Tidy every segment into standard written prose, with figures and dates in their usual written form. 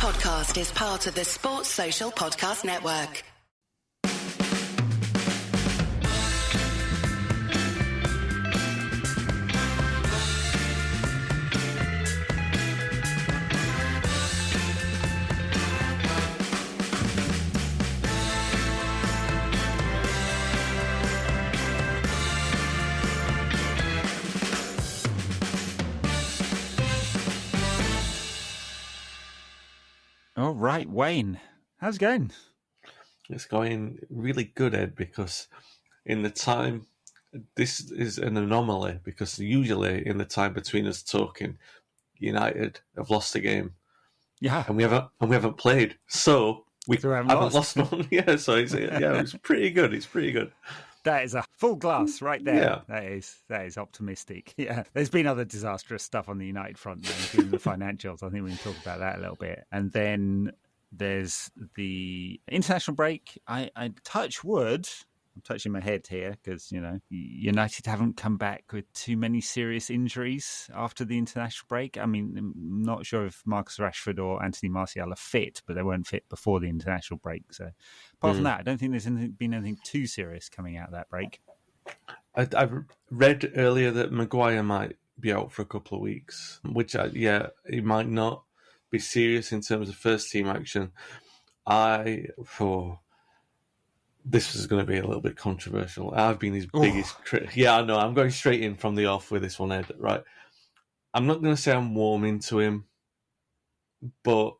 podcast is part of the Sports Social Podcast Network. All right, Wayne, how's it going? It's going really good, Ed, because in the time, this is an anomaly, because usually in the time between us talking, United have lost a game. Yeah. And we haven't played. So we haven't lost one. Yeah, so it's pretty good. It's pretty good. That is a full glass right there. Yeah. That is optimistic. Yeah. There's been other disastrous stuff on the United front, including the financials. I think we can talk about that a little bit. And then there's the international break. I touch wood. I'm touching my head here because, United haven't come back with too many serious injuries after the international break. I mean, I'm not sure if Marcus Rashford or Anthony Martial are fit, but they weren't fit before the international break. So apart from that, I don't think there's been anything too serious coming out of that break. I've read earlier that Maguire might be out for a couple of weeks, which, he might not be serious in terms of first team action. This is going to be a little bit controversial. I've been his biggest critic. Yeah, I know. I'm going straight in from the off with this one, Ed. Right. I'm not going to say I'm warming to him, but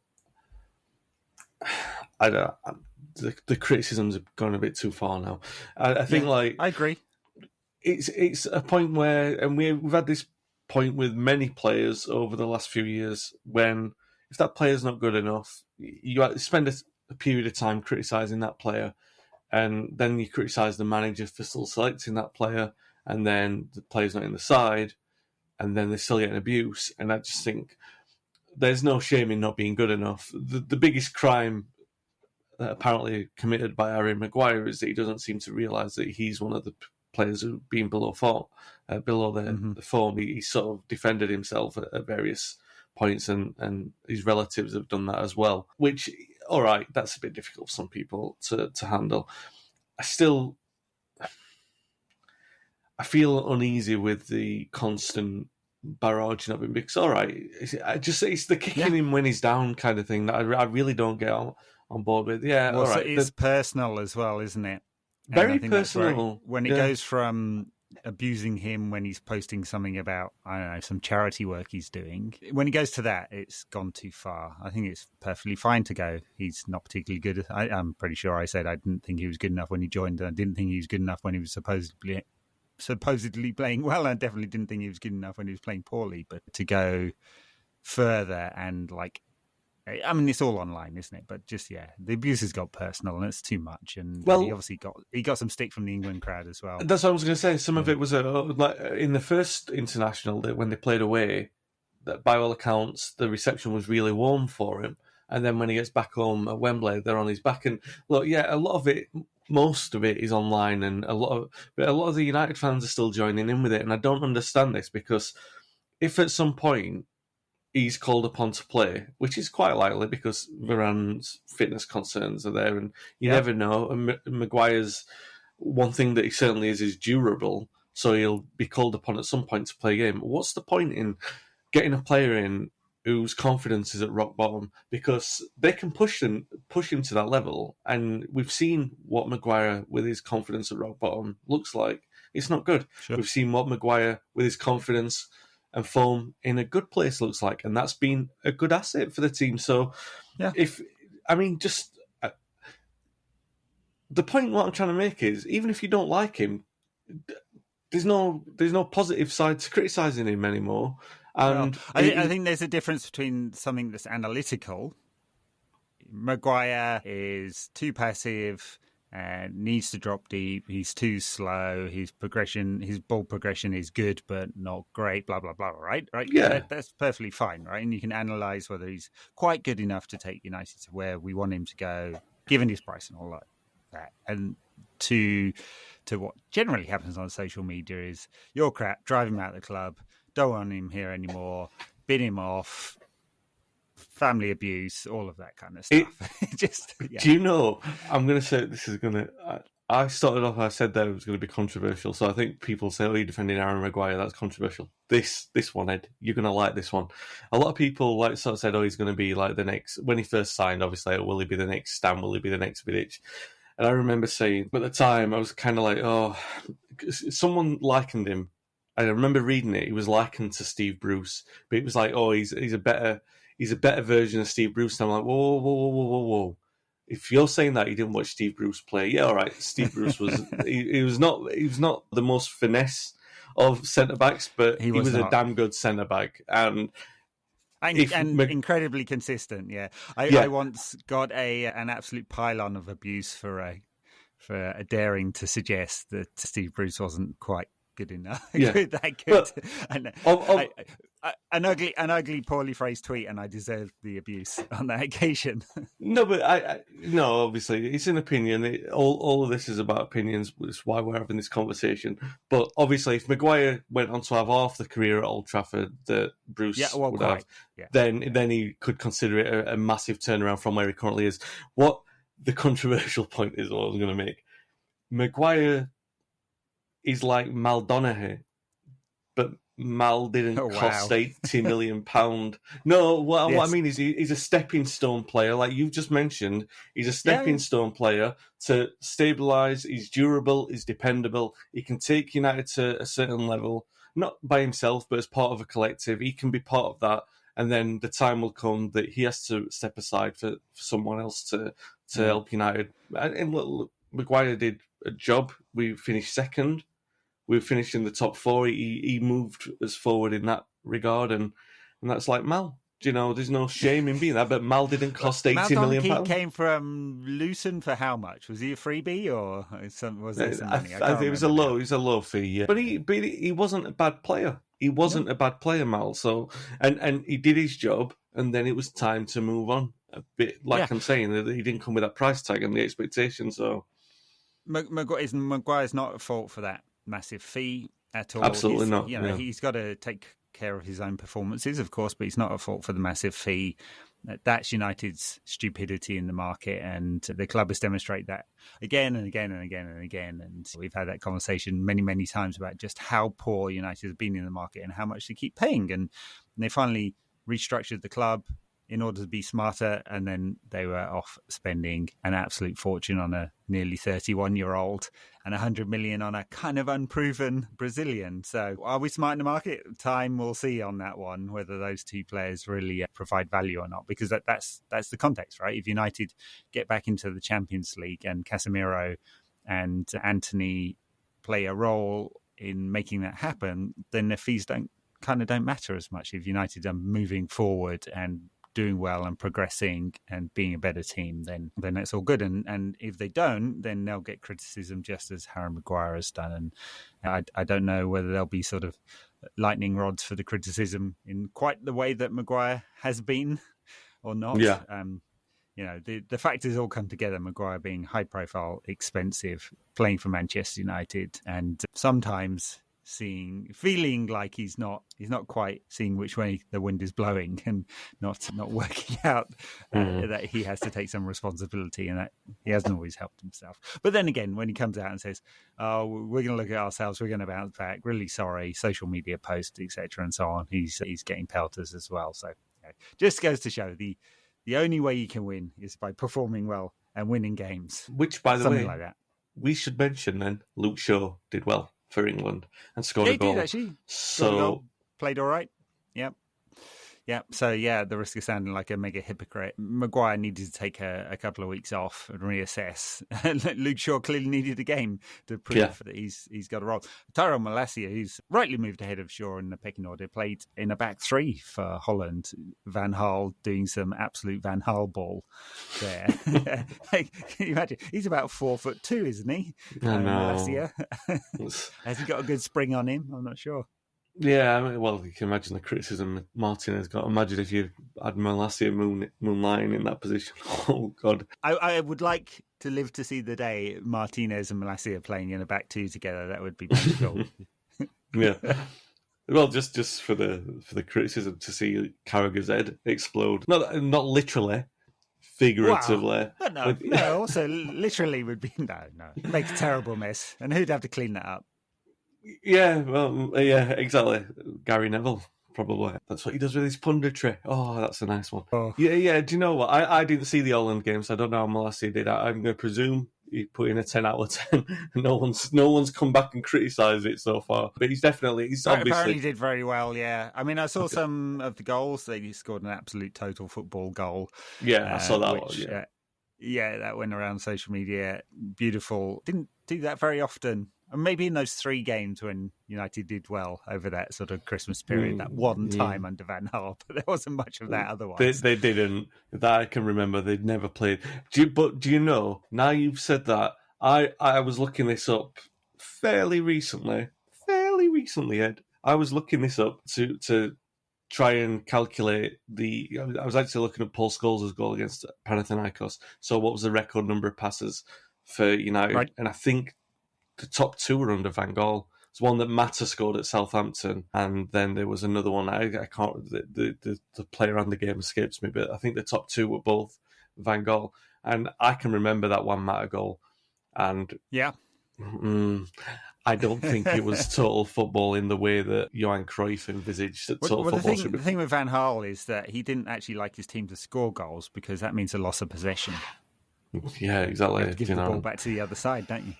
I don't. The criticisms have gone a bit too far now. I think, I agree. It's a point where, and we've had this point with many players over the last few years, when if that player's not good enough, you spend a period of time criticising that player. And then you criticise the manager for still selecting that player, and then the player's not in the side, and then they're still getting abuse. And I just think there's no shame in not being good enough. The biggest crime apparently committed by Harry Maguire is that he doesn't seem to realise that he's one of the players who've been below the form. He sort of defended himself at various points, and his relatives have done that as well, which, all right, that's a bit difficult for some people to handle. I feel uneasy with the constant barraging of him, because, all right, it's the kicking him when he's down kind of thing that I really don't get on board with. Yeah, well, all so right. it's personal as well, isn't it? Very personal. When it goes from abusing him when he's posting something about, I don't know, some charity work he's doing. When he goes to that, it's gone too far. I think it's perfectly fine to go, he's not particularly good. I'm pretty sure I said I didn't think he was good enough when he joined, and I didn't think he was good enough when he was supposedly playing well, and I definitely didn't think he was good enough when he was playing poorly. But to go further and it's all online, isn't it? But just, the abuse has got personal, and it's too much. And he obviously got some stick from the England crowd as well. That's what I was going to say. Some of it was in the first international, when they played away, that by all accounts the reception was really warm for him. And then when he gets back home at Wembley, they're on his back. And look, a lot of it, most of it is online, and a lot of the United fans are still joining in with it. And I don't understand this, because if at some point he's called upon to play, which is quite likely because Varane's fitness concerns are there, and you never know. And Maguire's, one thing that he certainly is durable, so he'll be called upon at some point to play a game. What's the point in getting a player in whose confidence is at rock bottom? Because they can push him to that level, and we've seen what Maguire with his confidence at rock bottom looks like. It's not good. Sure. We've seen what Maguire with his confidence and form in a good place looks like, and that's been a good asset for the team. So, the point what I'm trying to make is, even if you don't like him, there's no positive side to criticising him anymore. And I think there's a difference between something that's analytical. Maguire is too passive and needs to drop deep. He's too slow. His ball progression is good but not great. Blah blah blah. Right. Yeah, that's perfectly fine. Right, and you can analyse whether he's quite good enough to take United to where we want him to go, given his price and all that. And to what generally happens on social media is, you're crap, drive him out of the club, don't want him here anymore, bin him off, family abuse, all of that kind of stuff. Do you know, I'm going to say this is going to... I started off, I said that it was going to be controversial, so I think people say, oh, you're defending Aaron Maguire, that's controversial. This one, Ed, you're going to like this one. A lot of people sort of said, oh, he's going to be like the next... When he first signed, obviously, will he be the next Stan, will he be the next Vidic? And I remember saying, at the time, I was kind of like, oh... Someone likened him. I remember reading it, he was likened to Steve Bruce, but it was like, oh, he's a better version of Steve Bruce. And I'm like, whoa. If you're saying that you didn't watch Steve Bruce play, yeah, all right. Steve Bruce was he was not the most finesse of centre backs, but he was a damn good centre back and incredibly consistent. Yeah, I once got an absolute pylon of abuse for daring to suggest that Steve Bruce wasn't quite good enough. Yeah. that good. An ugly, poorly phrased tweet, and I deserved the abuse on that occasion. No, but obviously, it's an opinion. All of this is about opinions. That's why we're having this conversation. But obviously, if Maguire went on to have half the career at Old Trafford that Bruce would have, then he could consider it a massive turnaround from where he currently is. What the controversial point is, what I was going to make. Maguire is like Mal Donaghy, but Mal didn't cost £80 million. No, what I mean is he's a stepping stone player. Like you've just mentioned, he's a stepping stone player to stabilise. He's durable, he's dependable. He can take United to a certain level, not by himself, but as part of a collective. He can be part of that. And then the time will come that he has to step aside for someone else to help United. And look, Maguire did a job. We finished second. We finished in the top four. He moved us forward in that regard, and that's like Mal. You know, there's no shame in being that. But Mal didn't cost £80 million. He came from Luton for how much? Was he a freebie or was there some money? I think it was a low fee. Yeah. But he wasn't a bad player. He wasn't a bad player, Mal. So and he did his job, and then it was time to move on. A bit I'm saying that he didn't come with that price tag and the expectation. So Maguire's not at fault for that massive fee at all. Absolutely not. He's got to take care of his own performances, of course, but he's not at fault for the massive fee. That's United's stupidity in the market, and the club has demonstrated that again and again and again and again. And we've had that conversation many, many times about just how poor United have been in the market and how much they keep paying. And they finally restructured the club in order to be smarter, and then they were off spending an absolute fortune on a nearly 31-year-old and 100 million on a kind of unproven Brazilian. So are we smart in the market? Time will see on that one, whether those two players really provide value or not, because that's the context, right? If United get back into the Champions League and Casemiro and Antony play a role in making that happen, then the fees don't matter as much. If United are moving forward and doing well and progressing and being a better team, then that's all good. And if they don't, then they'll get criticism just as Harry Maguire has done. And I don't know whether there'll be sort of lightning rods for the criticism in quite the way that Maguire has been or not. Yeah. The factors all come together. Maguire being high profile, expensive, playing for Manchester United, and sometimes feeling like he's not quite seeing which way the wind is blowing and not working out that he has to take some responsibility, and that he hasn't always helped himself. But then again, when he comes out and says, "Oh, we're going to look at ourselves, we're going to bounce back," really sorry, social media posts, etc., and so on, he's getting pelters as well. So just goes to show the only way you can win is by performing well and winning games. Which, by the way, like that. We should mention then Luke Shaw did well for England and scored a goal. He did, actually. Scored a goal. Played all right. Yep. So, the risk of sounding like a mega hypocrite. Maguire needed to take a couple of weeks off and reassess. Luke Shaw clearly needed a game to prove that he's got a role. Tyrone Malacia, who's rightly moved ahead of Shaw in the pecking order, played in a back three for Holland. Van Gaal doing some absolute Van Gaal ball there. Can you imagine? He's about 4'2", isn't he? I know. Malacia. Has he got a good spring on him? I'm not sure. Yeah, well, you can imagine the criticism Martinez got. Imagine if you had Malacia moonlighting in that position. Oh, God. I would like to live to see the day Martinez and Malacia playing in a back two together. That would be pretty cool. Yeah. Well, just for the criticism to see Carragher's head explode, not literally, Wow. figuratively. But no, But- no, also literally would be, no. It makes a terrible mess. And who'd have to clean that up? Yeah, well, yeah, exactly. Gary Neville, probably. That's what he does with his punditry. Oh, that's a nice one. Oh. Yeah. Do you know what? I didn't see the Holland game, so I don't know how Molassie did. I'm going to presume he put in a 10 out of 10. No one's come back and criticised it so far. But he's obviously Apparently did very well, yeah. I mean, I saw some of the goals. They scored an absolute total football goal. Yeah, I saw that which, one. Yeah, that went around social media. Beautiful. Didn't do that very often. And maybe in those 3 games when United did well over that sort of Christmas period, that one time under Van Gaal, but there wasn't much of that otherwise. They didn't. That I can remember. They'd never played. Do you know, now you've said that, I was looking this up fairly recently, Ed. I was looking this up to try and calculate I was actually looking at Paul Scholes' goal against Panathinaikos. So what was the record number of passes for United? Right. And I think the top 2 were under Van Gaal. It's one that Mata scored at Southampton, and then there was another one. I can't. The player on the game escapes me, but I think the top 2 were both Van Gaal, and I can remember that one Mata goal. And yeah, I don't think it was total football in the way that Johan Cruyff envisaged that total football should be. The thing with Van Gaal is that he didn't actually like his team to score goals because that means a loss of possession. Yeah, exactly. You have to give the ball back to the other side, don't you?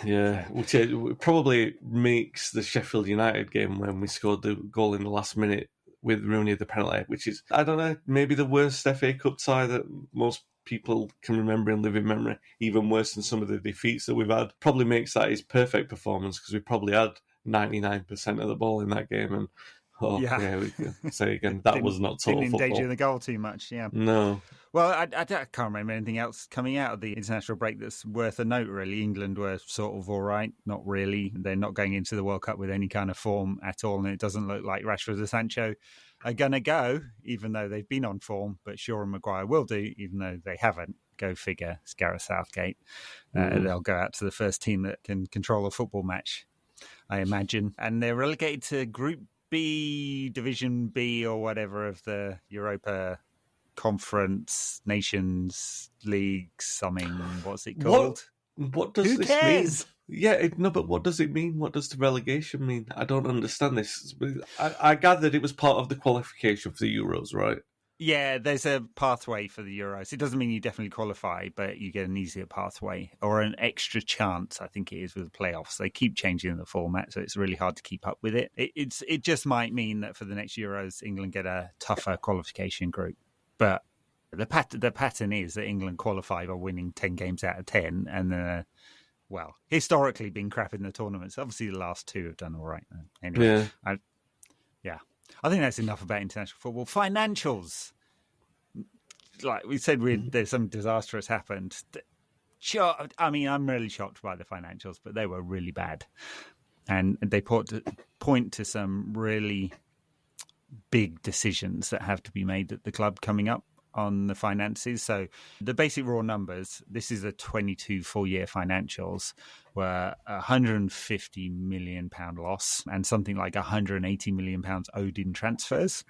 Yeah, which probably makes the Sheffield United game when we scored the goal in the last minute with Rooney the penalty, which is, I don't know, maybe the worst FA Cup tie that most people can remember in living memory, even worse than some of the defeats that we've had. Probably makes that his perfect performance because we probably had 99% of the ball in that game. And we can say again, that was not total didn't football. endanger the goal too much, yeah. No. Well, I can't remember anything else coming out of the international break that's worth a note, really. England were sort of all right, not really. They're not going into the World Cup with any kind of form at all, and it doesn't look like Rashford and Sancho are going to go, even though they've been on form, but Shaw and Maguire will do, even though they haven't. Go figure, it's Gareth Southgate. They'll go out to the first team that can control a football match, I imagine. And they're relegated to Group B, Division B or whatever of the Europa Conference, Nations League, something. What's it called? What does this mean? Yeah, but what does it mean? What does the relegation mean? I don't understand this. I gathered it was part of the qualification for the Euros, right? Yeah, there's a pathway for the Euros. It doesn't mean you definitely qualify, but you get an easier pathway or an extra chance, I think it is, with the playoffs. They keep changing the format, so it's really hard to keep up with it. It just might mean that for the next Euros, England get a tougher qualification group. But the pattern is that England qualify by winning 10 games out of 10 and, historically been crap in the tournaments. Obviously, the last 2 have done all right. Anyway, I think that's enough about international football. Financials. Like we said, there's some disaster has happened. Sure, I mean, I'm really shocked by the financials, but they were really bad. And they point to some really big decisions that have to be made at the club coming up on the finances. So the basic raw numbers, this is a 22 full-year financials, were £150 million loss and something like £180 million owed in transfers.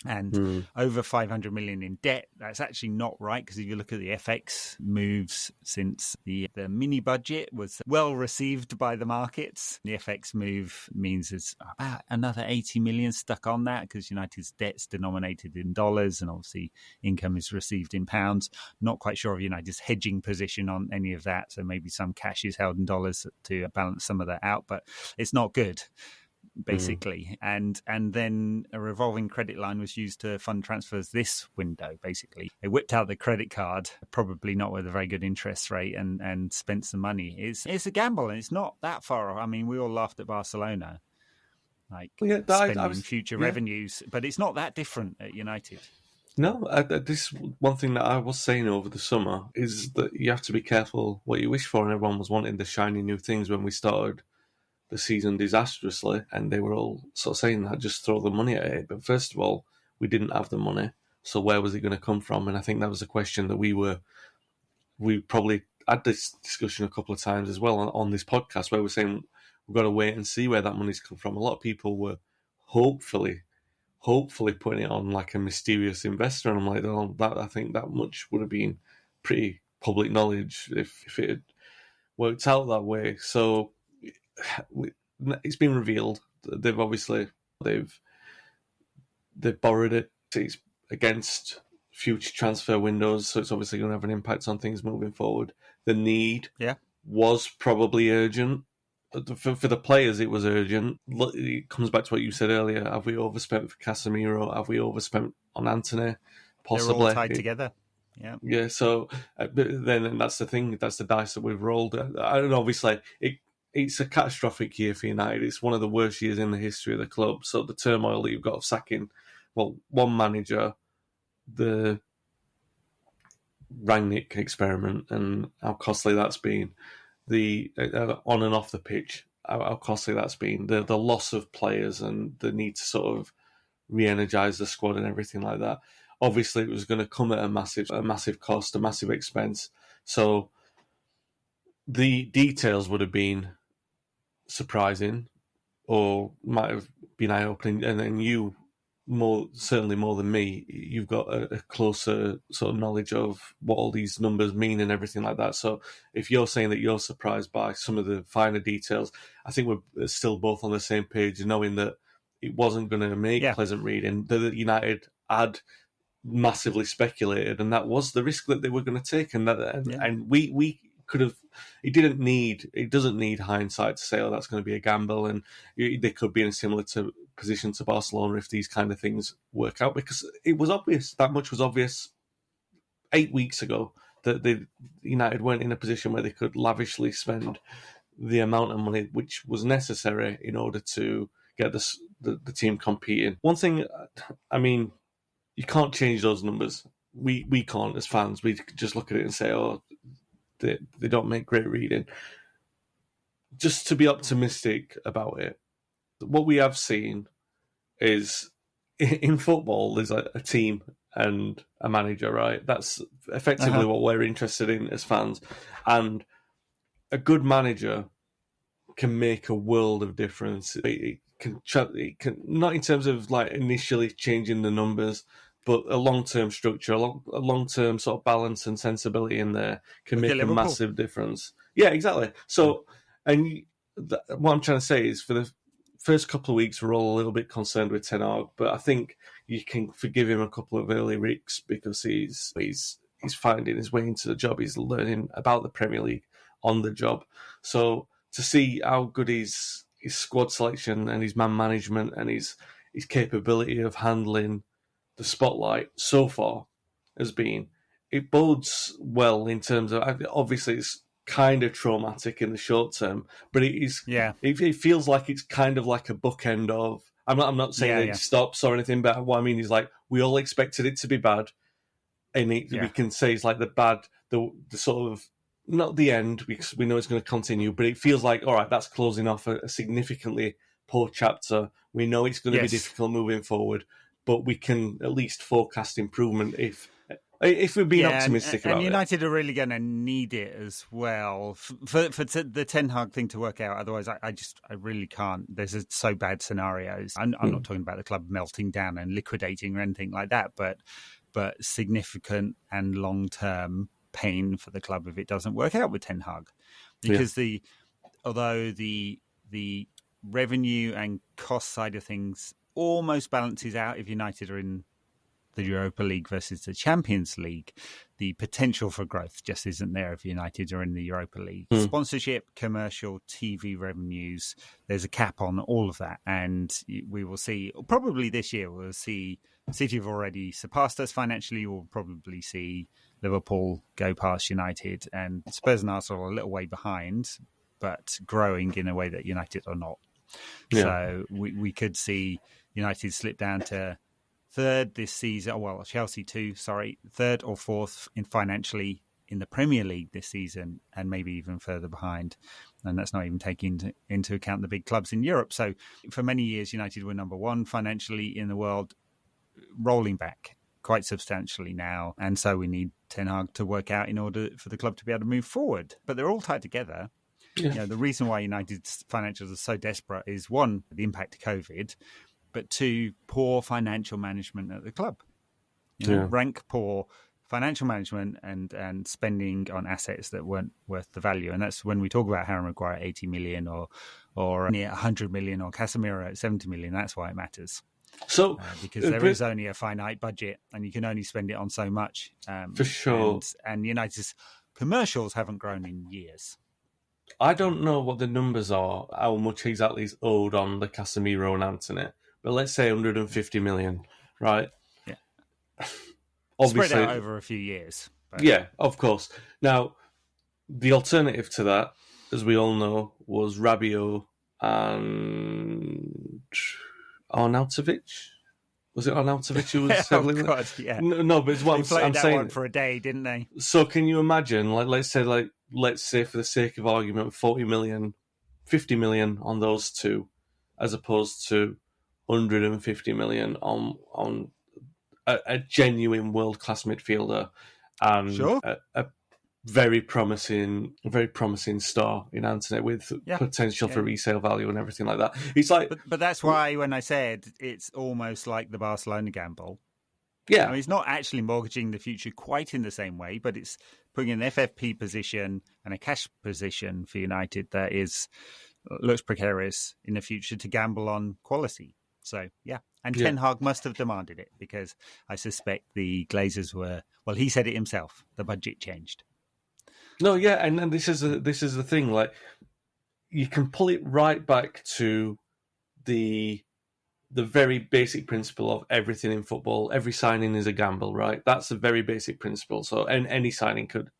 And over 500 million in debt. That's actually not right, because if you look at the FX moves since the mini budget was well received by the markets, the FX move means there's about another 80 million stuck on that, because United's debt's denominated in dollars and obviously income is received in pounds. Not quite sure of United's hedging position on any of that, so maybe some cash is held in dollars to balance some of that out, but it's not good, basically. And then a revolving credit line was used to fund transfers this window, basically. They whipped out the credit card, probably not with a very good interest rate, and spent some money. It's a gamble, and it's not that far off. I mean, we all laughed at Barcelona, spending future revenues, but it's not that different at United. No, this one thing that I was saying over the summer is that you have to be careful what you wish for, and everyone was wanting the shiny new things when we started the season disastrously, and they were all sort of saying that, just throw the money at it. But first of all, we didn't have the money, so where was it going to come from? And I think that was a question that we probably had this discussion a couple of times as well on this podcast, where we're saying we've got to wait and see where that money's come from. A lot of people were hopefully putting it on like a mysterious investor, and I'm like, oh, I think that much would have been pretty public knowledge if it had worked out that way. So it's been revealed. They've borrowed it. It's against future transfer windows, so it's obviously going to have an impact on things moving forward. The need was probably urgent. For the players, it was urgent. It comes back to what you said earlier. Have we overspent for Casemiro? Have we overspent on Antony? Possibly. They're all tied together. Yeah. Yeah, so then that's the thing. That's the dice that we've rolled. I don't know, obviously, it's a catastrophic year for United. It's one of the worst years in the history of the club. So the turmoil that you've got of sacking, one manager, the Rangnick experiment and how costly that's been, the on and off the pitch, how costly that's been, the loss of players and the need to sort of re-energise the squad and everything like that. Obviously, it was going to come at a massive cost, a massive expense. So the details would have been surprising or might have been eye-opening. And then you, certainly more than me, you've got a closer sort of knowledge of what all these numbers mean and everything like that. So if you're saying that you're surprised by some of the finer details, I think we're still both on the same page, knowing that it wasn't going to make pleasant reading, that United had massively speculated, and that was the risk that they were going to take, and we could have. It doesn't need hindsight to say, oh, that's going to be a gamble, and they could be in a similar position to Barcelona if these kind of things work out, because it was obvious. That much was obvious 8 weeks ago, that United weren't in a position where they could lavishly spend the amount of money which was necessary in order to get the team competing. One thing, I mean, you can't change those numbers. We can't as fans. We just look at it and say, oh, they don't make great reading. Just to be optimistic about it, what we have seen is in football, there's a team and a manager, right? That's effectively what we're interested in as fans. And a good manager can make a world of difference. It can not in terms of like initially changing the numbers, but a long-term structure, a long-term sort of balance and sensibility in there can make a massive difference. Yeah, exactly. So, and what I'm trying to say is, for the first couple of weeks, we're all a little bit concerned with Ten Hag, but I think you can forgive him a couple of early weeks because he's finding his way into the job. He's learning about the Premier League on the job. So to see how good his squad selection and his man management and his capability of handling the spotlight so far has been, it bodes well in terms of, obviously it's kind of traumatic in the short term, but it is, it feels like it's kind of like a bookend of, I'm not saying that it stops or anything, but what I mean is, like, we all expected it to be bad, and we can say it's like the bad, the sort of, not the end, because we know it's going to continue, but it feels like, all right, that's closing off a significantly poor chapter. We know it's going to be difficult moving forward, but we can at least forecast improvement if we're being optimistic about it. And United are really going to need it as well for the Ten Hag thing to work out. Otherwise, I really can't. There's so bad scenarios. I'm not talking about the club melting down and liquidating or anything like that, but significant and long-term pain for the club if it doesn't work out with Ten Hag, because although the revenue and cost side of things almost balances out if United are in the Europa League versus the Champions League, the potential for growth just isn't there if United are in the Europa League. Sponsorship, commercial, TV revenues, there's a cap on all of that, and we will see, probably this year, we'll see City have already surpassed us financially. We'll probably see Liverpool go past United, and Spurs and Arsenal are a little way behind, but growing in a way that United are not. So we could see United slip down to third this season. Well, Chelsea too, third or fourth financially in the Premier League this season, and maybe even further behind. And that's not even taking into account the big clubs in Europe. So for many years, United were number one financially in the world, rolling back quite substantially now. And so we need Ten Hag to work out in order for the club to be able to move forward. But they're all tied together. The reason why United's financials are so desperate is, one, the impact of COVID, but two, poor financial management at the club. Rank poor financial management and spending on assets that weren't worth the value. And that's when we talk about Harry Maguire at 80 million or near 100 million or Casemiro at 70 million. That's why it matters. So because there is only a finite budget and you can only spend it on so much. For sure. And United's commercials haven't grown in years. I don't know what the numbers are, how much exactly is owed on the Casemiro and Antony, but let's say 150 million, right? Yeah. Obviously, spread out over a few years. But... Yeah, of course. Now, the alternative to that, as we all know, was Rabiot and Arnautovic. Was it Arnautovic who was selling God, yeah. No, but it's what I'm that saying. One for a day, didn't they? So can you imagine, let's say for the sake of argument, 40 million, 50 million on those two, as opposed to 150 million on a genuine world-class midfielder and sure. a very promising star in Antony with potential for resale value and everything like that. It's like, but that's why when I said it's almost like the Barcelona gamble. Yeah, I mean, it's not actually mortgaging the future quite in the same way, but it's putting an FFP position and a cash position for United that looks precarious in the future to gamble on quality. So, yeah. And Ten Hag must have demanded it because I suspect the Glazers were, well, he said it himself, the budget changed. No, yeah, and this is the thing. Like, you can pull it right back to the very basic principle of everything in football. Every signing is a gamble, right? That's a very basic principle. So, any signing could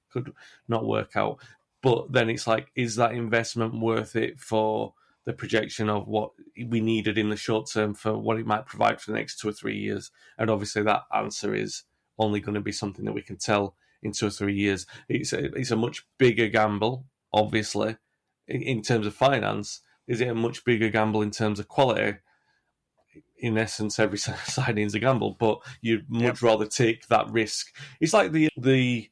not work out. But then it's like, is that investment worth it for the projection of what we needed in the short term for what it might provide for the next 2 or 3 years? And obviously, that answer is only going to be something that we can tell in 2 or 3 years. It's a much bigger gamble, obviously, in terms of finance. Is it a much bigger gamble in terms of quality? In essence, every signing is a gamble, but you'd much rather take that risk. It's like the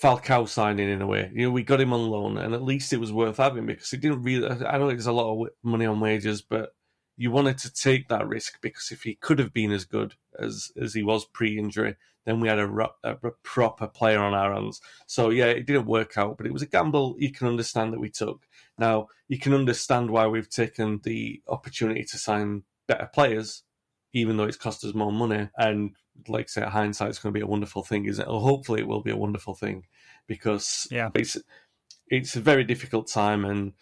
Falcao signing in a way. We got him on loan, and at least it was worth having because it didn't really. I know there's a lot of money on wages, but you wanted to take that risk because if he could have been as good as he was pre-injury, then we had a proper player on our hands. So yeah, it didn't work out, but it was a gamble you can understand that we took. Now you can understand why we've taken the opportunity to sign better players, even though it's cost us more money. And like I say, hindsight, it's going to be a wonderful thing, isn't it? Or hopefully it will be a wonderful thing because it's a very difficult time. And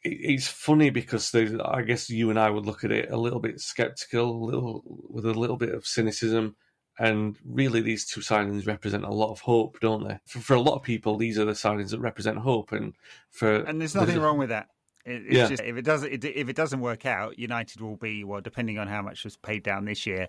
it's funny because I guess you and I would look at it a little bit skeptical, with a little bit of cynicism. And really, these two signings represent a lot of hope, don't they? For a lot of people, these are the signings that represent hope. And there's nothing wrong with that. It's just, if it doesn't work out, United will be, well, depending on how much was paid down this year,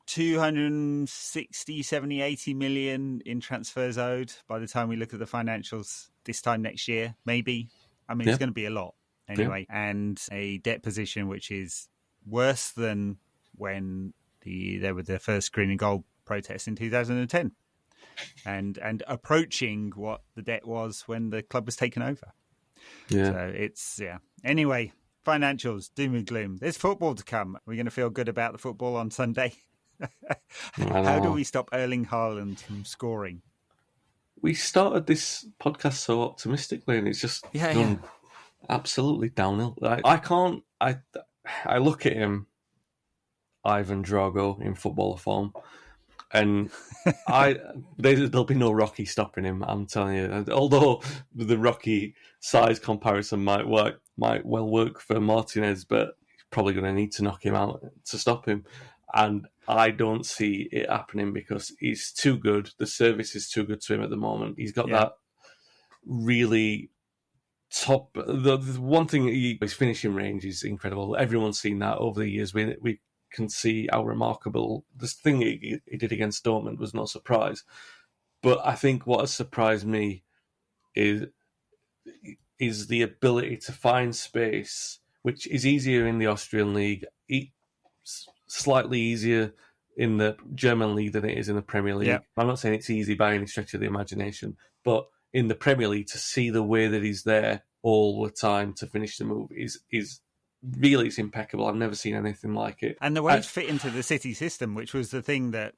260, 70, 80 million in transfers owed by the time we look at the financials this time next year, maybe. I mean, it's going to be a lot anyway. Yeah. And a debt position which is worse than when there were the first green and gold protests in 2010 and approaching what the debt was when the club was taken over. Yeah. So it's, Anyway, financials, doom and gloom. There's football to come. We're going to feel good about the football on Sunday. How do we stop Erling Haaland from scoring? We started this podcast so optimistically and it's just gone absolutely downhill. I look at him, Ivan Drago, in footballer form, and there'll be no Rocky stopping him, I'm telling you. Although the Rocky size comparison might well work for Martinez, but he's probably going to need to knock him out to stop him. And I don't see it happening because he's too good. The service is too good to him at the moment. He's got that really top. The one thing, his finishing range is incredible. Everyone's seen that over the years. We can see how remarkable this thing he did against Dortmund was no surprise. But I think what has surprised me is the ability to find space, which is easier in the Austrian league, slightly easier in the German league than it is in the Premier League. Yeah. I'm not saying it's easy by any stretch of the imagination, but in the Premier League to see the way that he's there all the time to finish the move is really, it's impeccable. I've never seen anything like it. And the way he's fit into the City system, which was the thing that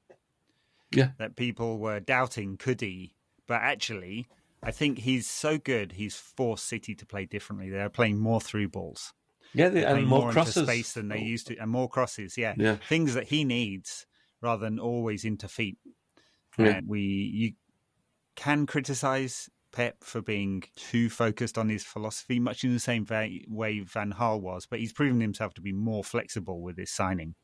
people were doubting, could he? But actually, I think he's so good, he's forced City to play differently. They're playing more through balls. Yeah, and more crosses. Into space than they used to, and more crosses, yeah. Things that he needs rather than always into feet. And you can criticise Pep for being too focused on his philosophy, much in the same way Van Gaal was, but he's proven himself to be more flexible with his signing.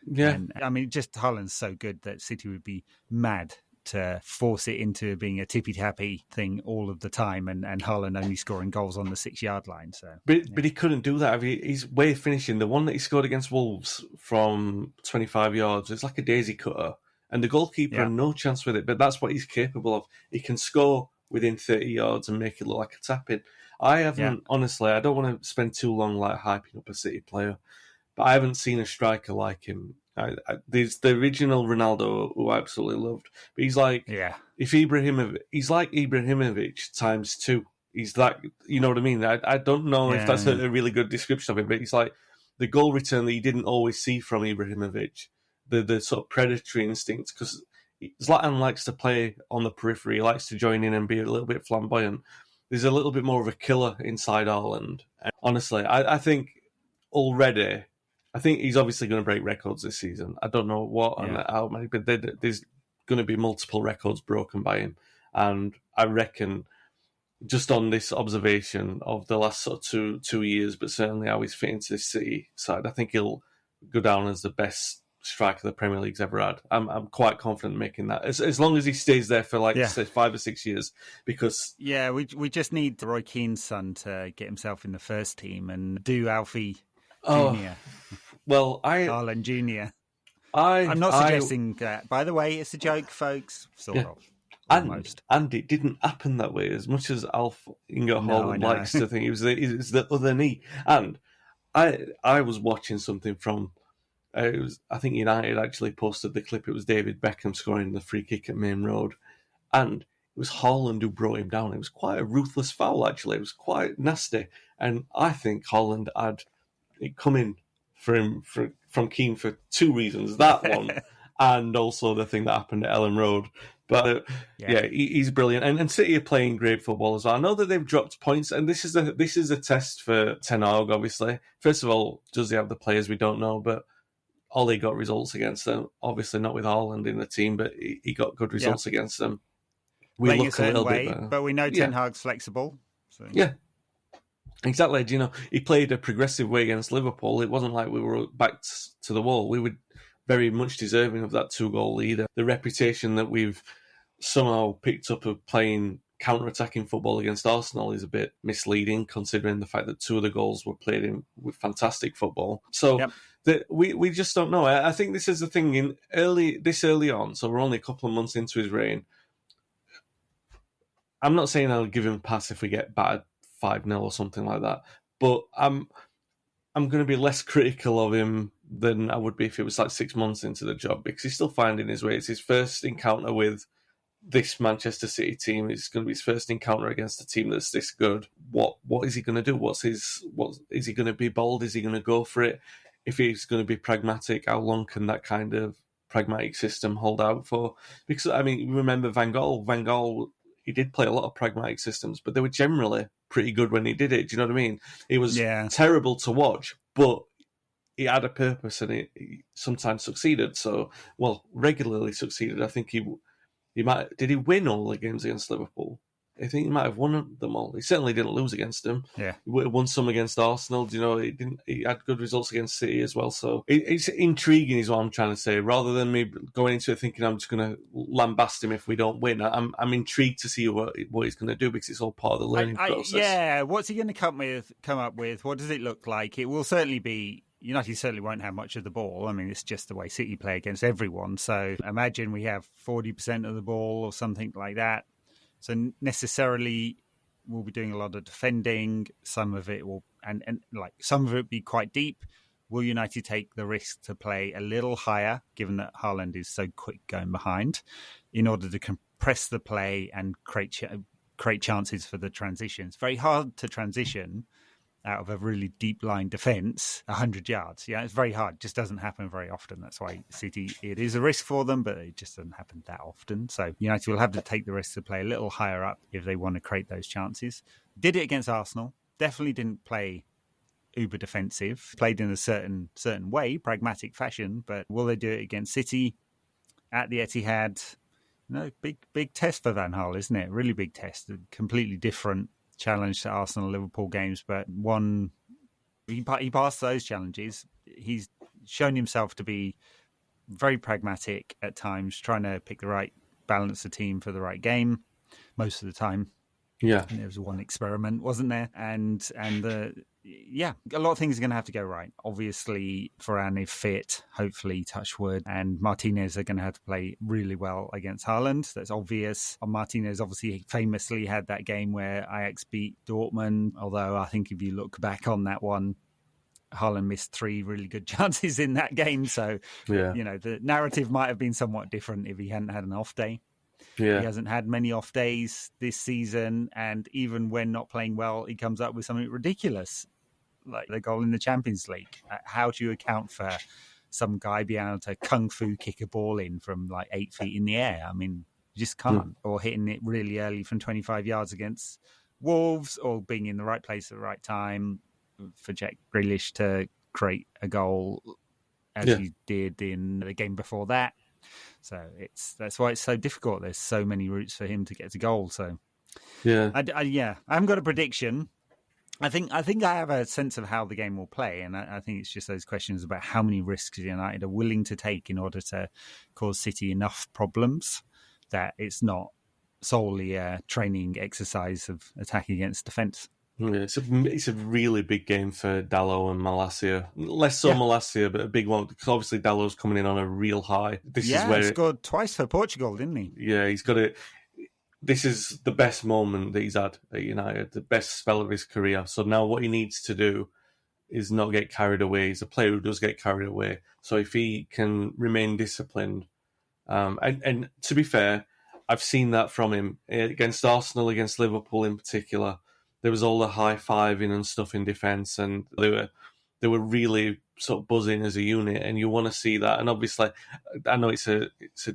Yeah. And, I mean, just Haaland's so good that City would be mad to force it into being a tippy-tappy thing all of the time and Haaland only scoring goals on the 6-yard line. So, But he couldn't do that. I mean, his way of finishing, the one that he scored against Wolves from 25 yards, it's like a daisy cutter. And the goalkeeper had no chance with it, but that's what he's capable of. He can score within 30 yards and make it look like a tap-in. I haven't, honestly, I don't want to spend too long like hyping up a City player, but I haven't seen a striker like him. There's the original Ronaldo, who I absolutely loved, but he's like, he's like Ibrahimovic times 2. He's that, you know what I mean? I don't know if that's a really good description of him, but he's like the goal return that you didn't always see from Ibrahimovic, the sort of predatory instinct, because Zlatan likes to play on the periphery, he likes to join in and be a little bit flamboyant. There's a little bit more of a killer inside Haaland. And honestly, I think already, I think he's obviously going to break records this season. I don't know what and how many, but there's going to be multiple records broken by him. And I reckon, just on this observation of the last sort of two years, but certainly how he's fit into this City side, I think he'll go down as the best striker the Premier League's ever had. I'm quite confident making that, as long as he stays there for say 5 or 6 years, because we just need Roy Keane's son to get himself in the first team and do Alfie Junior. Well, Haaland Junior. I'm not suggesting that. By the way, it's a joke, folks. Sort of. Almost. And it didn't happen that way, as much as Alf Ingo Haaland likes to think. It was the other knee. And I was watching something from. I think United actually posted the clip. It was David Beckham scoring the free kick at Main Road, and it was Haaland who brought him down. It was quite a ruthless foul, actually. It was quite nasty, and I think Haaland had it coming for him from Keane for 2 reasons: that one, and also the thing that happened at Ellen Road. But he's brilliant, and City are playing great football as well. I know that they've dropped points, and this is a test for Ten Hag. Obviously, first of all, does he have the players? We don't know, but Ollie got results against them. Obviously not with Haaland in the team, but he got good results against them. We playing look a little bit better. But we know Ten Hag's flexible. So. Yeah, exactly. Do you know, he played a progressive way against Liverpool. It wasn't like we were back to the wall. We were very much deserving of that 2-goal lead. The reputation that we've somehow picked up of playing counter-attacking football against Arsenal is a bit misleading, considering the fact that 2 of the goals were played in with fantastic football. So we just don't know. I think this is the thing early on. So we're only a couple of months into his reign. I'm not saying I'll give him a pass if we get battered 5-0 or something like that, but I'm going to be less critical of him than I would be if it was like 6 months into the job, because he's still finding his way. It's his first encounter with this Manchester City team. It's going to be his first encounter against a team that's this good. What is he going to do? What is he going to be bold? Is he going to go for it? If he's going to be pragmatic, how long can that kind of pragmatic system hold out for? Because, I mean, remember Van Gaal, he did play a lot of pragmatic systems, but they were generally pretty good when he did it. Do you know what I mean? It was terrible to watch, but he had a purpose and he sometimes succeeded. So, regularly succeeded. I think did he win all the games against Liverpool? I think he might have won them all. He certainly didn't lose against them. Yeah, he won some against Arsenal. You know, he had good results against City as well. So it's intriguing, is what I'm trying to say. Rather than me going into it thinking I'm just going to lambast him if we don't win, I'm intrigued to see what he's going to do, because it's all part of the learning process. Yeah, what's he going to come up with? What does it look like? It will certainly be. United certainly won't have much of the ball. I mean, it's just the way City play against everyone. So imagine we have 40% of the ball or something like that. So necessarily we'll be doing a lot of defending. Some of it will, and some of it be quite deep. Will United take the risk to play a little higher, given that Haaland is so quick going behind, in order to compress the play and create create chances for the transitions. It's very hard to transition out of a really deep line defence 100 yards. Yeah, it's very hard. It just doesn't happen very often. That's why City, it is a risk for them, but it just doesn't happen that often. So United will have to take the risk to play a little higher up if they want to create those chances. Did it against Arsenal. Definitely didn't play uber defensive. Played in a certain way, pragmatic fashion, but will they do it against City at the Etihad? No, big test for Van Gaal, isn't it? Really big test. A completely different challenge to Arsenal Liverpool games, but one he passed those challenges. He's shown himself to be very pragmatic at times, trying to pick the right balance of team for the right game most of the time. Yeah, and there was one experiment, wasn't there? And a lot of things are going to have to go right. Obviously, Varane is fit, hopefully, touch wood, and Martinez are going to have to play really well against Haaland. That's obvious. Martinez obviously famously had that game where Ajax beat Dortmund, although I think if you look back on that one, Haaland missed 3 really good chances in that game. So, the narrative might have been somewhat different if he hadn't had an off day. Yeah. He hasn't had many off days this season, and even when not playing well, he comes up with something ridiculous, like the goal in the Champions League. How do you account for some guy being able to kung fu kick a ball in from like 8 feet in the air? I mean, you just can't. Or hitting it really early from 25 yards against Wolves, or being in the right place at the right time for Jack Grealish to create a goal as he did in the game before that. So that's why it's so difficult. There's so many routes for him to get to goal. So I haven't got a prediction. I think I have a sense of how the game will play, and I think it's just those questions about how many risks United are willing to take in order to cause City enough problems that it's not solely a training exercise of attack against defence. Yeah, it's a really big game for Dalot and Malacia. Less so Malacia, but a big one, because obviously Dalot's coming in on a real high. This is where he scored twice for Portugal, didn't he? Yeah, he's got it. This is the best moment that he's had at United, the best spell of his career. So now what he needs to do is not get carried away. He's a player who does get carried away. So if he can remain disciplined, and to be fair, I've seen that from him against Arsenal, against Liverpool in particular. There was all the high-fiving and stuff in defence, and they were really sort of buzzing as a unit, and you want to see that. And obviously, I know it's a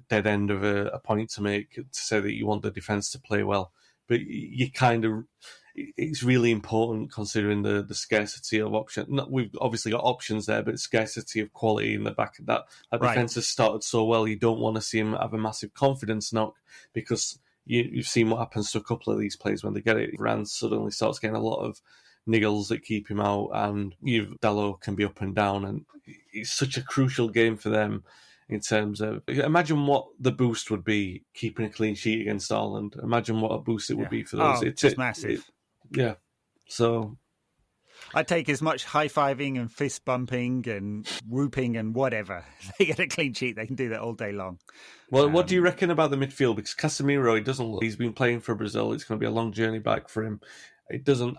dead end of a point to make to say that you want the defence to play well, but it's really important considering the scarcity of options. We've obviously got options there, but scarcity of quality in the back of that. That defence has started so well, you don't want to see him have a massive confidence knock, because you've seen what happens to a couple of these players when they get it. Varane suddenly starts getting a lot of niggles that keep him out, and Dalot can be up and down, and it's such a crucial game for them in terms of, imagine what the boost would be keeping a clean sheet against Ireland. Imagine what a boost it would be for those. It's massive. So I'd take as much high-fiving and fist-bumping and whooping and whatever. They get a clean sheet, they can do that all day long. Well, what do you reckon about the midfield? Because Casemiro, he's been playing for Brazil. It's going to be a long journey back for him.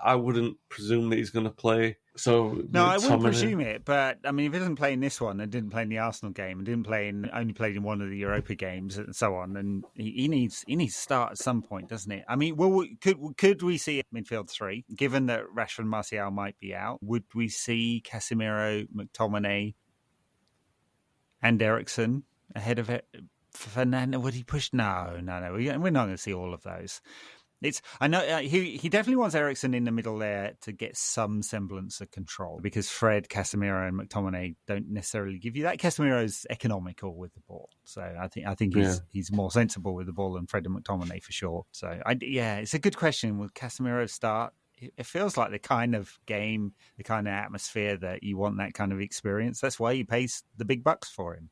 I wouldn't presume that he's going to play. So no, I wouldn't presume it. But I mean, if he doesn't play in this one and didn't play in the Arsenal game and only played in one of the Europa games and so on, then he needs to start at some point, doesn't it? I mean, could we see midfield 3, given that Rashford and Martial might be out? Would we see Casemiro, McTominay, and Eriksen ahead of it? Fernando, would he push? No. We're not going to see all of those. I know he definitely wants Eriksen in the middle there to get some semblance of control, because Fred, Casemiro, and McTominay don't necessarily give you that. Casemiro's economical with the ball, so I think he's more sensible with the ball than Fred and McTominay for sure. So it's a good question. Will Casemiro start? It feels like the kind of game, the kind of atmosphere that you want, that kind of experience. That's why he pays the big bucks for him.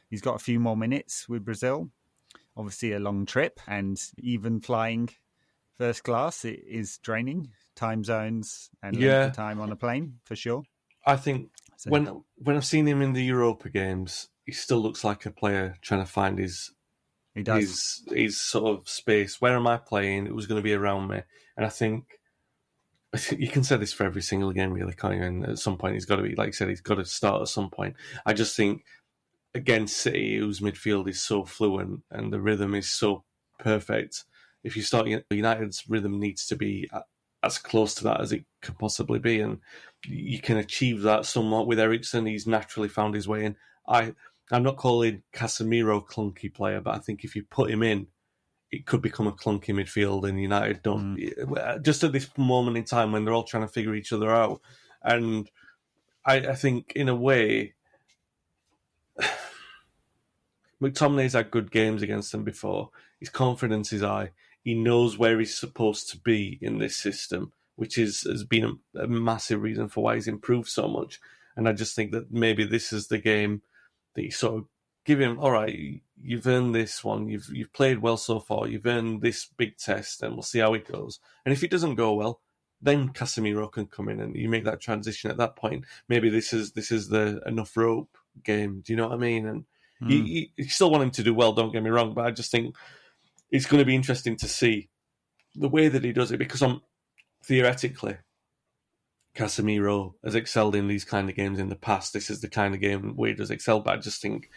He's got a few more minutes with Brazil. Obviously, a long trip, and even flying first class, it is draining. Time zones and length of time on a plane, for sure. I think when I've seen him in the Europa games, he still looks like a player trying to find his sort of space. Where am I playing? It was going to be around me. And I think you can say this for every single game, really, can't you? And at some point, he's got to be, like you said, he's got to start at some point. I just think against City, whose midfield is so fluent and the rhythm is so perfect, if you start, United's rhythm needs to be as close to that as it can possibly be, and you can achieve that somewhat with Eriksen. He's naturally found his way in. I'm not calling Casemiro a clunky player, but I think if you put him in, it could become a clunky midfield, and United don't. Just at this moment in time when they're all trying to figure each other out, and I think in a way, McTominay's had good games against them before. His confidence is high. He knows where he's supposed to be in this system, which has been a massive reason for why he's improved so much. And I just think that maybe this is the game that you sort of give him, all right, you've earned this one, you've played well so far, you've earned this big test, and we'll see how it goes. And if it doesn't go well, then Casemiro can come in and you make that transition at that point. Maybe this is the enough rope game. Do you know what I mean? And you still want him to do well, don't get me wrong, but I just think it's going to be interesting to see the way that he does it, because theoretically, Casemiro has excelled in these kind of games in the past. This is the kind of game where he does excel, but I just think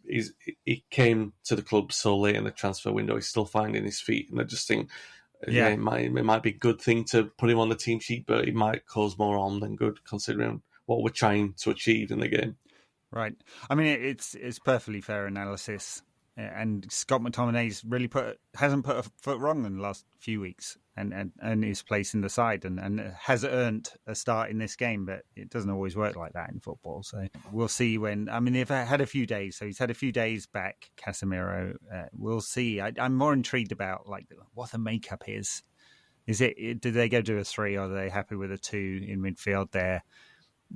he came to the club so late in the transfer window. He's still finding his feet, and I just think it might be a good thing to put him on the team sheet, but it might cause more harm than good considering what we're trying to achieve in the game. Right. I mean, it's perfectly fair analysis, and Scott McTominay's really hasn't put a foot wrong in the last few weeks, and his place in the side, and has earned a start in this game, but it doesn't always work like that in football. So we'll see they've had a few days, so he's had a few days back, Casemiro. We'll see. I'm more intrigued about what the makeup is. Did they go to a 3, or are they happy with a 2 in midfield there?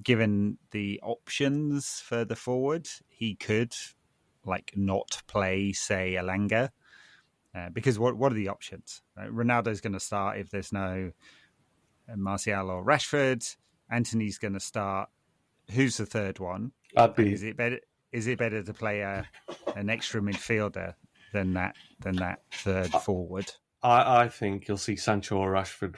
Given the options further forward, he could not play, say, Elanga, because what are the options? Ronaldo's going to start if there's no Martial or Rashford. Anthony's going to start. Who's the third one? Is it better to play an extra midfielder than that third forward? I think you'll see Sancho or Rashford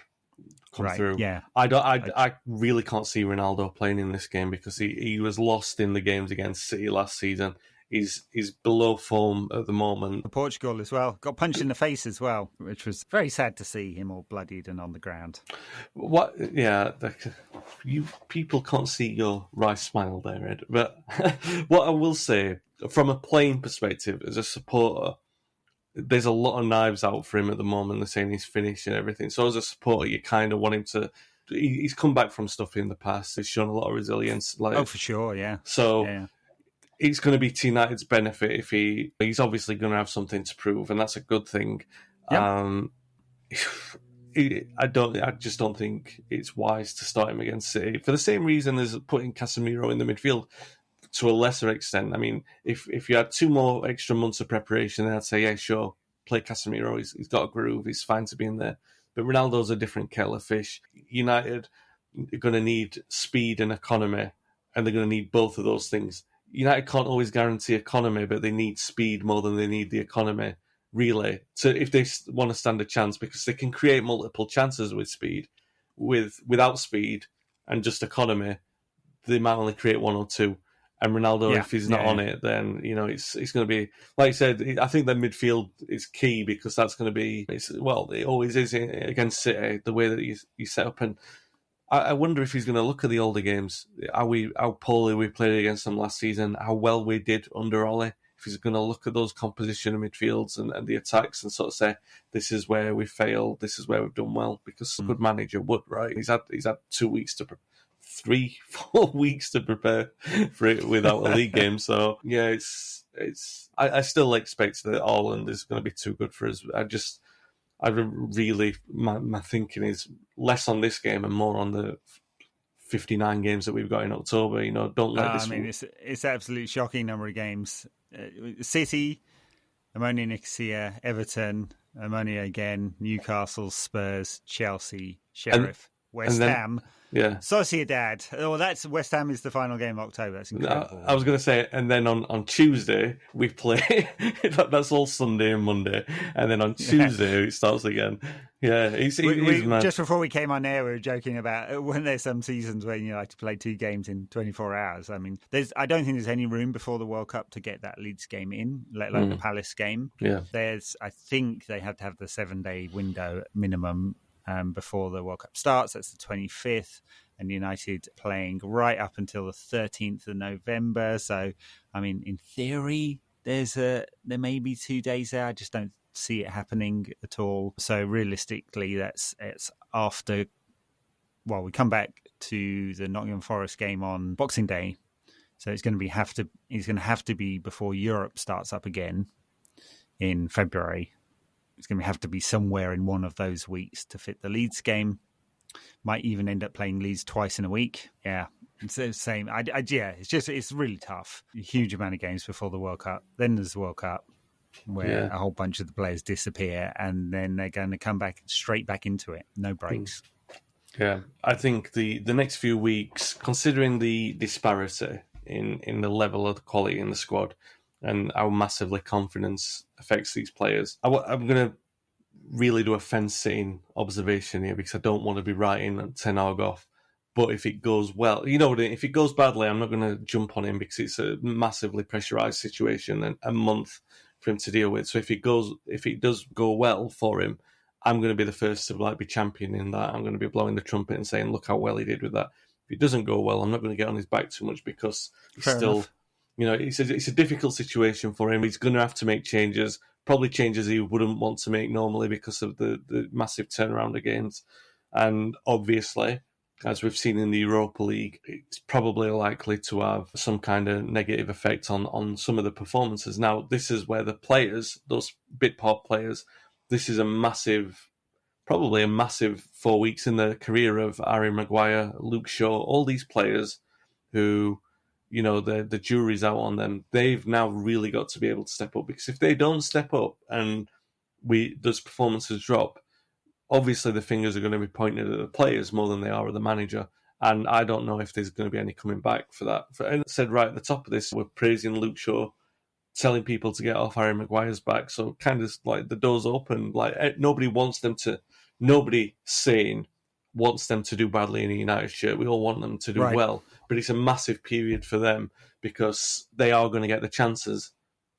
come through. Yeah, I really can't see Ronaldo playing in this game because he was lost in the games against City last season. He's below form at the moment. Portugal as well. Got punched in the face as well, which was very sad to see him all bloodied and on the ground. What? Yeah, you people can't see your wry smile there, Ed. But what I will say, from a playing perspective, as a supporter, there's a lot of knives out for him at the moment. They're saying he's finished and everything. So as a supporter, you kind of want him to... He's come back from stuff in the past. He's shown a lot of resilience. Oh, for sure, yeah. So... Yeah. It's going to be to United's benefit if he's obviously going to have something to prove, and that's a good thing. Yep. I just don't think it's wise to start him against City for the same reason as putting Casemiro in the midfield to a lesser extent. I mean, if you had 2 more extra months of preparation, then I'd say, yeah, sure, play Casemiro. He's got a groove. He's fine to be in there. But Ronaldo's a different kettle of fish. United are going to need speed and economy, and they're going to need both of those things. United can't always guarantee economy, but they need speed more than they need the economy, really, if they want to stand a chance, because they can create multiple chances with speed. Without speed and just economy, they might only create 1 or 2. And Ronaldo, if he's not on it, then it's going to be, like you said, I think that midfield is key, because that's going to be, it always is against City, the way that you set up. And I wonder if he's going to look at the older games, how poorly we played against them last season, how well we did under Ole. If he's going to look at those composition of midfields and the attacks and sort of say, this is where we failed, this is where we've done well, because a good manager would, right? He's had 2 weeks to 3-4 weeks to prepare for it without a league game. So yeah, I still expect that Haaland is going to be too good for us. I really, my thinking is less on this game and more on the 59 games that we've got in October. Don't let this... I mean, it's absolutely shocking number of games. City, Ammonia Nicosia, Everton, Ammonia again, Newcastle, Spurs, Chelsea, Sheriff, West Ham... Yeah, Sociedad. Oh, that's West Ham is the final game of October. That's incredible. I was going to say, and then on Tuesday we play. That's all Sunday and Monday, and then on Tuesday it starts again. Yeah, he's mad. Just before we came on air, we were joking about when there's some seasons where you like to play 2 games in 24 hours. I mean, I don't think there's any room before the World Cup to get that Leeds game in, let alone the Palace game. Yeah. I think they have to have the 7-day window minimum before the World Cup starts. That's the 25th, and United playing right up until the 13th of November. So, I mean, in theory, there may be 2 days there. I just don't see it happening at all. So realistically, it's after. Well, we come back to the Nottingham Forest game on Boxing Day, so it's going to have to be before Europe starts up again in February. It's going to have to be somewhere in one of those weeks to fit the Leeds game. Might even end up playing Leeds twice in a week. Yeah, it's the same. It's really tough. A huge amount of games before the World Cup. Then there's the World Cup, where a whole bunch of the players disappear, and then they're going to come back straight back into it. No breaks. Yeah, I think the next few weeks, considering the disparity in the level of the quality in the squad and how massively confidence affects these players, I'm going to really do a fence-sitting observation here because I don't want to be writing Ten Hag off. But if it goes well, if it goes badly, I'm not going to jump on him because it's a massively pressurised situation and a month for him to deal with. So if it does go well for him, I'm going to be the first to be championing that. I'm going to be blowing the trumpet and saying, look how well he did with that. If it doesn't go well, I'm not going to get on his back too much because he's still, it's a difficult situation for him. He's going to have to make changes, probably changes he wouldn't want to make normally because of the massive turnaround of games. And obviously, as we've seen in the Europa League, it's probably likely to have some kind of negative effect on some of the performances. Now, this is where the players, those bit part players, this is probably a massive 4 weeks in the career of Harry Maguire, Luke Shaw, all these players who, the jury's out on them. They've now really got to be able to step up because if they don't step up and those performances drop, obviously the fingers are going to be pointed at the players more than they are at the manager. And I don't know if there's going to be any coming back for that. And I said right at the top of this, we're praising Luke Shaw, telling people to get off Harry Maguire's back. So kind of like the door's open. Like nobody sane wants them to do badly in a United shirt. We all want them to do well. But it's a massive period for them because they are going to get the chances.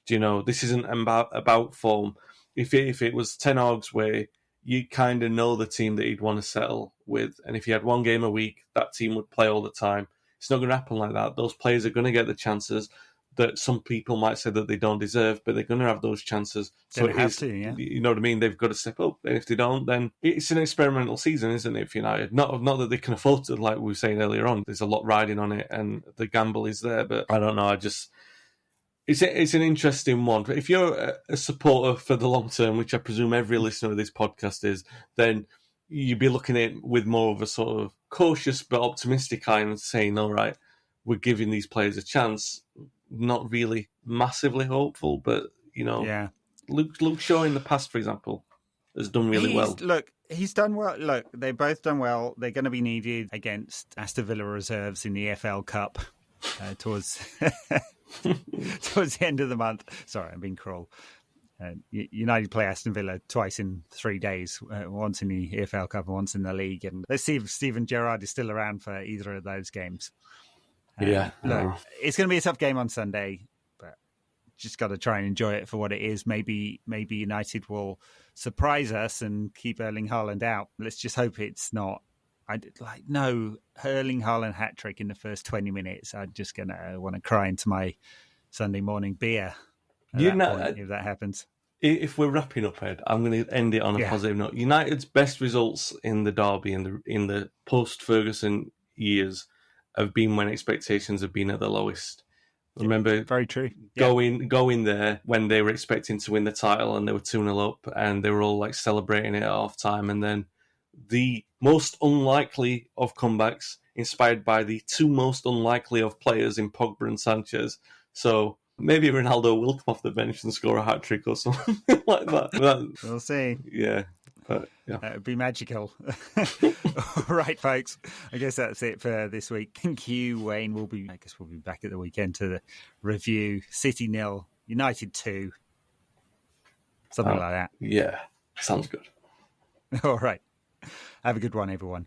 This isn't about form. If it was Ten Hag's way, you kind of know the team that he'd want to settle with. And if he had 1 game a week, that team would play all the time. It's not going to happen like that. Those players are going to get the chances that some people might say that they don't deserve, but they're going to have those chances. So they have to, yeah. You know what I mean? They've got to step up. And if they don't, then it's an experimental season, isn't it, for United? Not that they can afford to, like we were saying earlier on. There's a lot riding on it, and the gamble is there. But I don't know. It's an interesting one. If you're a supporter for the long term, which I presume every listener of this podcast is, then you'd be looking at it with more of a sort of cautious but optimistic eye and saying, all right, we're giving these players a chance. Not really massively hopeful, but, Luke Shaw in the past, for example, has done really well. Look, he's done well. Look, they've both done well. They're going to be needed against Aston Villa reserves in the EFL Cup towards the end of the month. Sorry, I'm being cruel. United play Aston Villa twice in 3 days, once in the EFL Cup and once in the league. And let's see if Steven Gerrard is still around for either of those games. Look, it's going to be a tough game on Sunday, but just got to try and enjoy it for what it is. Maybe United will surprise us and keep Erling Haaland out. Let's just hope it's not. Erling Haaland hat-trick in the first 20 minutes. I'm just going to want to cry into my Sunday morning beer if that happens. If we're wrapping up, Ed, I'm going to end it on a positive note. United's best results in the derby in the post-Ferguson years have been when expectations have been at the lowest. Remember, very true. Going there when they were expecting to win the title and they were 2-0 up and they were all celebrating it at half time, and then the most unlikely of comebacks inspired by the 2 most unlikely of players in Pogba and Sanchez. So maybe Ronaldo will come off the bench and score a hat-trick or something like that. We'll see. Yeah. But, that would be magical. All right, folks. I guess that's it for this week. Thank you, Wayne. We'll be back at the weekend to review City 0, United 2. Something like that. Yeah, sounds good. All right. Have a good one, everyone.